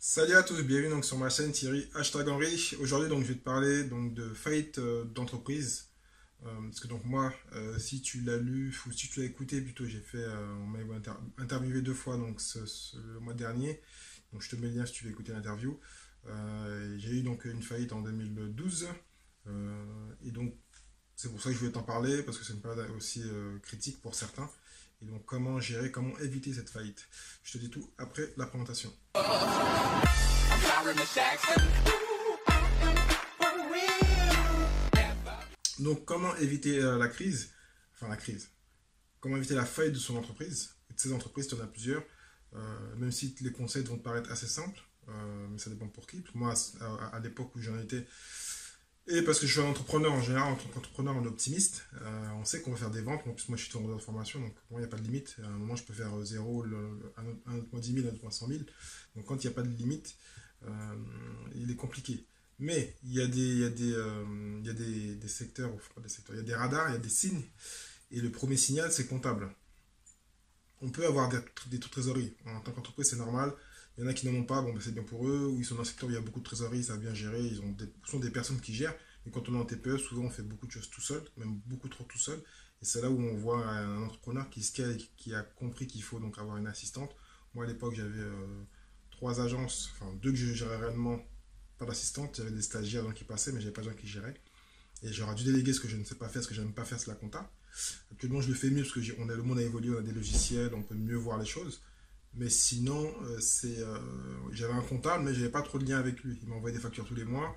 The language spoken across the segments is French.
Salut à tous, bienvenue donc sur ma chaîne Thierry Henry. Aujourd'hui donc je vais te parler donc de faillite d'entreprise. Parce que donc moi, si tu l'as lu ou si tu l'as écouté plutôt, on m'a interviewé deux fois donc le mois dernier. Donc je te mets le lien si tu veux écouter l'interview. J'ai eu donc une faillite en 2012. Et donc c'est pour ça que je voulais t'en parler parce que c'est une période aussi critique pour certains. Et donc comment gérer, comment éviter cette faillite. Je te dis tout après la présentation. Donc, comment éviter la crise, enfin la crise, comment éviter la faillite de son entreprise, et de ses entreprises, tu en as plusieurs, même si les conseils vont te paraître assez simples, mais ça dépend pour qui. Moi, à l'époque où j'en étais, et parce que je suis un entrepreneur en général, en tant qu'entrepreneur, on est optimiste, on sait qu'on va faire des ventes. En plus, moi, je suis tourneur de formation, donc pour moi, il n'y a pas de limite. À un moment, je peux faire 0, un autre mois 10 000, un autre mois 100 000. Donc, quand il n'y a pas de limite, euh, il est compliqué. Mais il y a des secteurs, enfin pas des secteurs, il y a des radars, il y a des signes. Et le premier signal, c'est comptable. On peut avoir des taux de trésorerie. En tant qu'entreprise, c'est normal. Il y en a qui n'en ont pas, bon, ben, c'est bien pour eux. Ou ils sont dans un secteur où il y a beaucoup de trésorerie, ils savent bien gérer. Ce sont des personnes qui gèrent. Et quand on est en TPE, souvent on fait beaucoup de choses tout seul, même beaucoup trop tout seul. Et c'est là où on voit un entrepreneur qui scale, qui a compris qu'il faut donc avoir une assistante. Moi, à l'époque, j'avais trois agences, enfin deux que je gérais réellement, pas d'assistante. J'avais des stagiaires donc, qui passaient, mais j'avais pas de gens qui géraient. Et j'aurais dû déléguer ce que je ne sais pas faire, ce que je n'aime pas faire, c'est la compta. Actuellement, je le fais mieux parce que le monde a évolué, on a des logiciels, on peut mieux voir les choses. Mais sinon, j'avais un comptable, mais j'avais pas trop de lien avec lui. Il m'envoyait des factures tous les mois,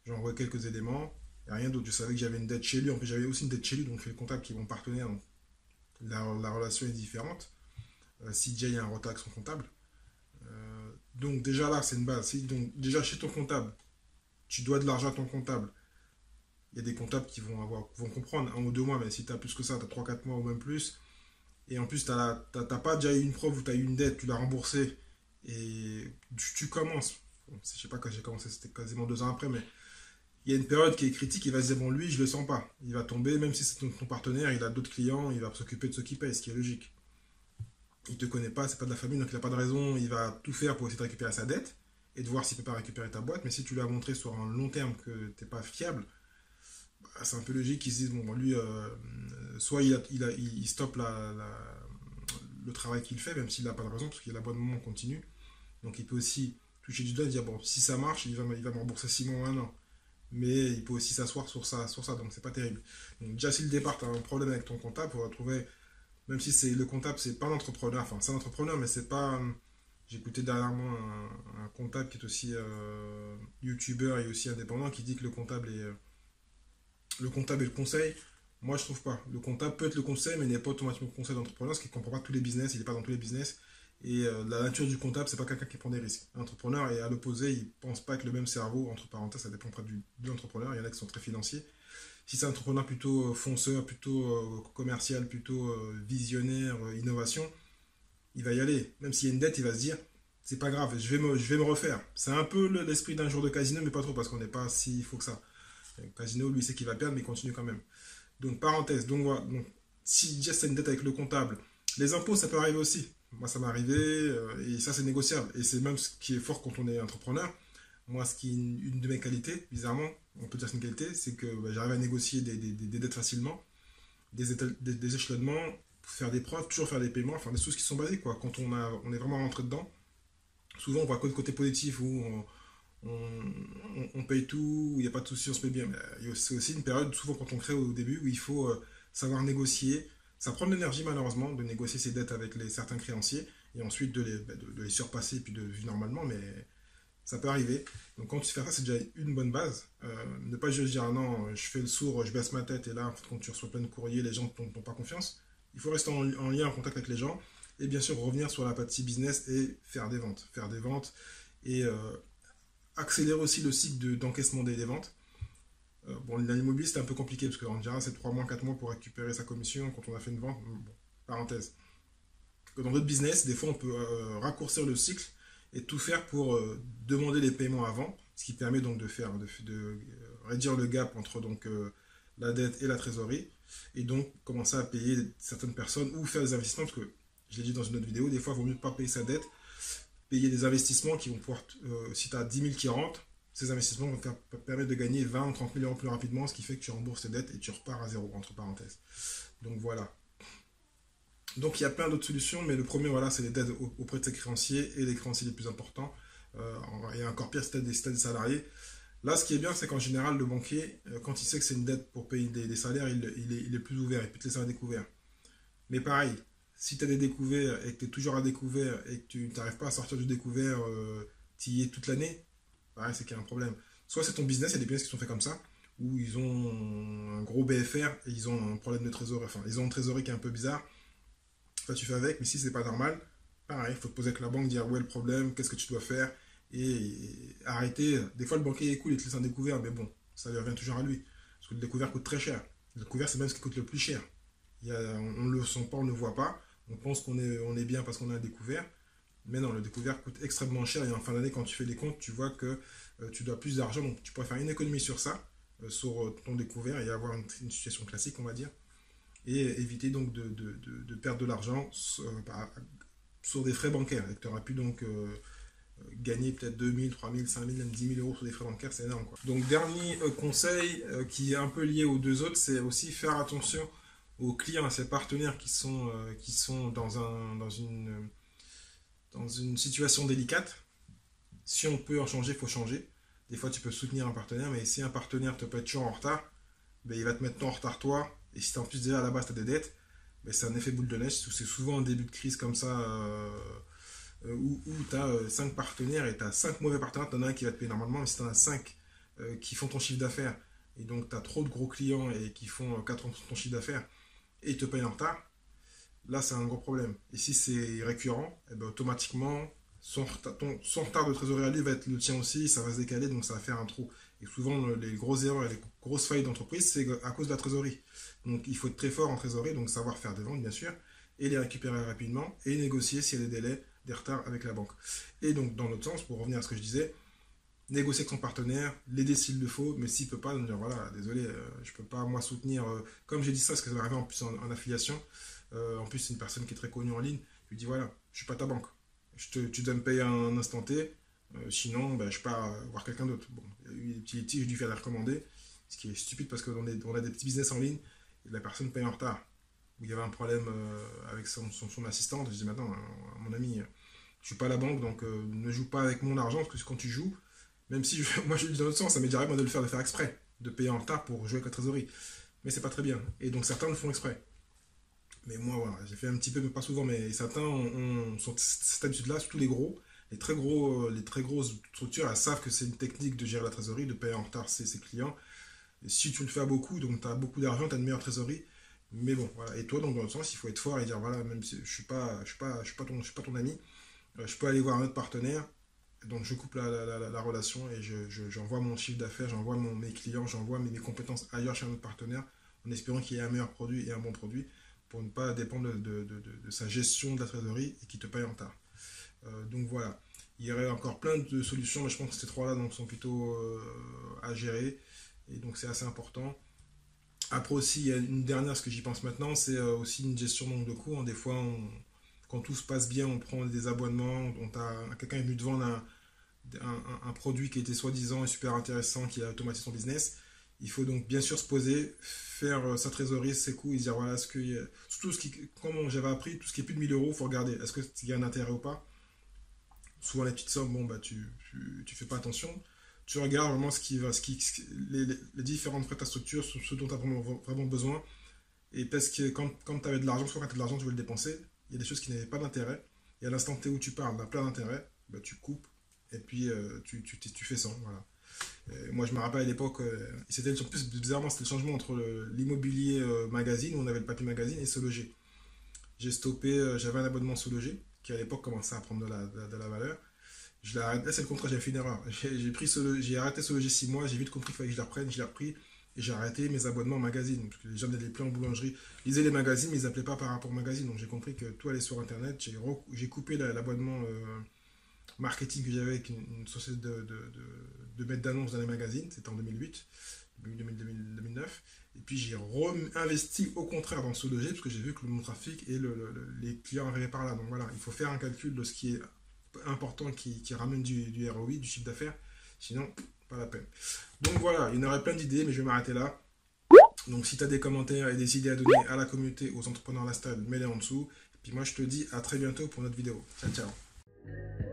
j'envoyais quelques éléments, et rien d'autre. Je savais que j'avais une dette chez lui, en plus j'avais aussi une dette chez lui, donc c'est le comptable qui est mon partenaire, donc la relation est différente. Si déjà il y a un retard avec son comptable. Donc déjà là, c'est une base. Donc déjà chez ton comptable, tu dois de l'argent à ton comptable. Il y a des comptables qui vont comprendre 1 ou 2 mois, mais si tu as plus que ça, tu as 3, 4 mois ou même plus. Et en plus, tu n'as pas déjà eu une preuve où tu as eu une dette, tu l'as remboursée et tu commences. Bon, je sais pas quand j'ai commencé, c'était quasiment 2 ans après, mais il y a une période qui est critique, il va se dire, bon, lui, je le sens pas. Il va tomber, même si c'est ton partenaire, il a d'autres clients, il va s'occuper de ceux qui payent, ce qui est logique. Il te connaît pas, c'est pas de la famille, donc il n'a pas de raison, il va tout faire pour essayer de récupérer sa dette et de voir s'il peut pas récupérer ta boîte. Mais si tu lui as montré sur un long terme que tu n'es pas fiable, bah, c'est un peu logique qu'ils se disent, bon, lui, soit il stoppe le travail qu'il fait, même s'il n'a pas de raison, parce qu'il y a l'abonnement continu. Donc il peut aussi toucher du doigt et dire, bon, si ça marche, il va me rembourser 6 mois ou 1 an. Mais il peut aussi s'asseoir sur ça, donc c'est pas terrible. Donc déjà, si le départ, tu as un problème avec ton comptable, il va trouver, même si c'est le comptable, c'est pas un entrepreneur, enfin c'est un entrepreneur, mais c'est pas... J'ai écouté dernièrement un comptable qui est aussi youtubeur et aussi indépendant qui dit que le comptable et le conseil, moi je trouve pas. Le comptable peut être le conseil, mais il n'est pas automatiquement le conseil d'entrepreneur, parce qu'il ne comprend pas tous les business, il n'est pas dans tous les business. Et la nature du comptable, c'est pas quelqu'un qui prend des risques. L'entrepreneur est à l'opposé, il pense pas avec le même cerveau, entre parenthèses, ça dépend pas de l'entrepreneur, il y en a qui sont très financiers. Si c'est un entrepreneur plutôt fonceur, plutôt commercial, plutôt visionnaire, innovation, il va y aller. Même s'il y a une dette, il va se dire, c'est pas grave, je vais me refaire. C'est un peu l'esprit d'un jour de casino, mais pas trop, parce qu'on n'est pas si faux que ça. Le casino, lui, sait qu'il va perdre, mais il continue quand même. Donc, parenthèse, donc voilà. Donc, si déjà c'est une dette avec le comptable, les impôts, ça peut arriver aussi. Moi, ça m'est arrivé, et ça, c'est négociable. Et c'est même ce qui est fort quand on est entrepreneur. Moi, ce qui est une de mes qualités, bizarrement, on peut dire que c'est une qualité, c'est que bah, j'arrive à négocier des dettes facilement, des échelonnements, faire des preuves, toujours faire des paiements, enfin des choses qui sont basiques, quoi. Quand on est vraiment rentré dedans, souvent on voit que le côté positif où on paye tout, il n'y a pas de souci, on se paye bien. Mais c'est aussi une période, souvent quand on crée au début, où il faut savoir négocier. Ça prend de l'énergie malheureusement de négocier ses dettes avec certains créanciers et ensuite de les surpasser et puis de vivre normalement, mais ça peut arriver. Donc quand tu fais ça, c'est déjà une bonne base. Ne pas juste dire ah non, je fais le sourd, je baisse ma tête et là, en fait, quand tu reçois plein de courriers, les gens ne t'ont pas confiance. Il faut rester en lien, en contact avec les gens et bien sûr revenir sur la partie business et faire des ventes. Faire des ventes et accélérer aussi le cycle d'encaissement des ventes. Bon, l'immobilier c'est un peu compliqué parce qu'en général c'est 3 mois, 4 mois pour récupérer sa commission quand on a fait une vente. Bon, parenthèse. Dans d'autres business, des fois on peut raccourcir le cycle et tout faire pour demander les paiements avant, ce qui permet donc de réduire le gap entre donc, la dette et la trésorerie et donc commencer à payer certaines personnes ou faire des investissements parce que je l'ai dit dans une autre vidéo, des fois il vaut mieux ne pas payer sa dette payer des investissements qui vont pouvoir, si tu as 10 000 qui rentrent, ces investissements vont te permettre de gagner 20 ou 30 000 euros plus rapidement, ce qui fait que tu rembourses tes dettes et tu repars à zéro, entre parenthèses. Donc voilà. Donc il y a plein d'autres solutions, mais le premier, voilà, c'est les dettes auprès de ses créanciers et les créanciers les plus importants. Et encore pire, si tu as des salariés. Là, ce qui est bien, c'est qu'en général, le banquier, quand il sait que c'est une dette pour payer des salaires, il est plus ouvert, il peut te laisser à découvert. Mais pareil, si tu as des découverts et que tu es toujours à découvert et que tu n'arrives pas à sortir du découvert, tu y es toute l'année, pareil, c'est qu'il y a un problème. Soit c'est ton business, il y a des business qui sont faits comme ça, où ils ont un gros BFR et ils ont un problème de trésorerie, enfin, ils ont une trésorerie qui est un peu bizarre. Ça, tu fais avec, mais si c'est pas normal, pareil, il faut te poser avec la banque, dire où est le problème, qu'est-ce que tu dois faire, et arrêter. Des fois, le banquier est cool, il te laisse un découvert, mais bon, ça lui revient toujours à lui. Parce que le découvert coûte très cher. Le découvert, c'est même ce qui coûte le plus cher. On ne le sent pas, on ne le voit pas. On pense qu'on est bien parce qu'on a un découvert. Mais non, le découvert coûte extrêmement cher. Et en fin d'année, quand tu fais les comptes, tu vois que tu dois plus d'argent. Donc, tu pourrais faire une économie sur ça, sur ton découvert, et avoir une situation classique, on va dire. Et éviter donc de perdre de l'argent sur des frais bancaires. Et que tu auras pu donc gagner peut-être 2 000, 3 000, 5 000, même 10 000 euros sur des frais bancaires, c'est énorme, quoi. Donc, dernier conseil qui est un peu lié aux deux autres, c'est aussi faire attention aux clients, à ses partenaires qui sont dans une situation délicate. Si on peut en changer, il faut changer. Des fois, tu peux soutenir un partenaire, mais si un partenaire te peut être toujours en retard, ben, il va te mettre en retard toi. Et si en plus déjà à la base tu as des dettes, ben, c'est un effet boule de neige. C'est souvent un début de crise comme ça où tu as 5 partenaires et tu as 5 mauvais partenaires. Tu en as un qui va te payer normalement, mais si tu en as 5 qui font ton chiffre d'affaires et donc tu as trop de gros clients et qui font 80% de ton chiffre d'affaires et ils te payent en retard, là c'est un gros problème. Et si c'est récurrent, eh ben, automatiquement son retard de trésorerie à lui va être le tien aussi, ça va se décaler, donc ça va faire un trou. Et souvent, les grosses erreurs et les grosses failles d'entreprise, c'est à cause de la trésorerie. Donc il faut être très fort en trésorerie, donc savoir faire des ventes bien sûr, et les récupérer rapidement, et négocier s'il y a des délais, des retards avec la banque. Et donc dans l'autre sens, pour revenir à ce que je disais, négocier avec son partenaire, l'aider s'il le faut, mais s'il ne peut pas, dire voilà, désolé, je ne peux pas moi soutenir, comme j'ai dit ça, parce que ça m'est arrivé en plus en affiliation, en plus c'est une personne qui est très connue en ligne, je lui dis voilà, je ne suis pas ta banque, tu dois me payer un instant T, sinon ben, je pars voir quelqu'un d'autre. Bon, il y a eu des petits litiges, je lui fais les recommander, ce qui est stupide parce qu'on a des petits business en ligne, et la personne paye en retard. Il y avait un problème avec son assistante, je dis maintenant, mon ami, je ne suis pas la banque, donc ne joue pas avec mon argent, parce que quand tu joues, même si moi je le dis dans l'autre sens, ça m'est déjà arrivé de le faire exprès, de payer en retard pour jouer avec la trésorerie. Mais c'est pas très bien. Et donc certains le font exprès. Mais moi, voilà, j'ai fait un petit peu, mais pas souvent, mais certains sont cette habitude-là, surtout les gros. Les très grosses structures, elles savent que c'est une technique de gérer la trésorerie, de payer en retard ses clients. Et si tu le fais à beaucoup, donc tu as beaucoup d'argent, tu as une meilleure trésorerie. Mais bon, voilà. Et toi, donc dans le sens, il faut être fort et dire, voilà, même si je suis pas ton ami, je peux aller voir un autre partenaire. Donc je coupe la relation et j'envoie mon chiffre d'affaires, j'envoie mes clients, j'envoie mes compétences ailleurs chez un autre partenaire en espérant qu'il y ait un meilleur produit et un bon produit pour ne pas dépendre de sa gestion de la trésorerie et qu'il te paye en retard. Donc voilà, il y aurait encore plein de solutions, mais je pense que ces trois-là donc, sont plutôt à gérer et donc c'est assez important. Après aussi, il y a une dernière, ce que j'y pense maintenant, c'est aussi une gestion donc, de coûts. Hein. Des fois, quand tout se passe bien, on prend des abonnements, quelqu'un est venu te vendre un produit qui était soi-disant super intéressant, qui a automatisé son business. Il faut donc bien sûr se poser, faire sa trésorerie, ses coûts, et se dire voilà, surtout comme j'avais appris, tout ce qui est plus de 1 000 euros, il faut regarder, est-ce qu'il y a un intérêt ou pas. Souvent les petites sommes, bon bah tu fais pas attention. Tu regardes vraiment les différentes frais de ta structure, ce dont tu as vraiment besoin. Et parce que quand tu avais de l'argent, soit quand tu as de l'argent, tu veux le dépenser, il y a des choses qui n'avaient pas d'intérêt. Et à l'instant T où tu parles d'un plein d'intérêt, bah, tu coupes et puis tu fais sans. Voilà. Moi, je me rappelle à l'époque, c'était en plus bizarrement, c'était le changement entre l'immobilier magazine, où on avait le papier magazine, et Se Loger. J'ai stoppé, j'avais un abonnement Se Loger, qui à l'époque commençait à prendre de la valeur. Je l'ai arrêté, là c'est le contraire, j'ai fait une erreur. J'ai arrêté Se Loger 6 mois, j'ai vite compris qu'il fallait que je la reprenne, je l'ai repris, et j'ai arrêté mes abonnements magazine. Parce que les gens n'allaient plus en boulangerie, lisaient les magazines, mais ils n'appelaient pas par rapport au magazine. Donc j'ai compris que tout allait sur internet, j'ai coupé l'abonnement marketing que j'avais avec une société de mettre d'annonces dans les magazines, c'était en 2008, 2009, et puis j'ai investi au contraire dans Ce Loger, parce que j'ai vu que mon trafic et les clients arrivaient par là, donc voilà, il faut faire un calcul de ce qui est important qui ramène du ROI, du chiffre d'affaires. Sinon, pas la peine. Donc voilà, il y en aurait plein d'idées, mais je vais m'arrêter là. Donc si tu as des commentaires et des idées à donner à la communauté, aux entrepreneurs lifestyle, mets-les en dessous. Et puis moi, je te dis à très bientôt pour notre vidéo. Ciao, ciao.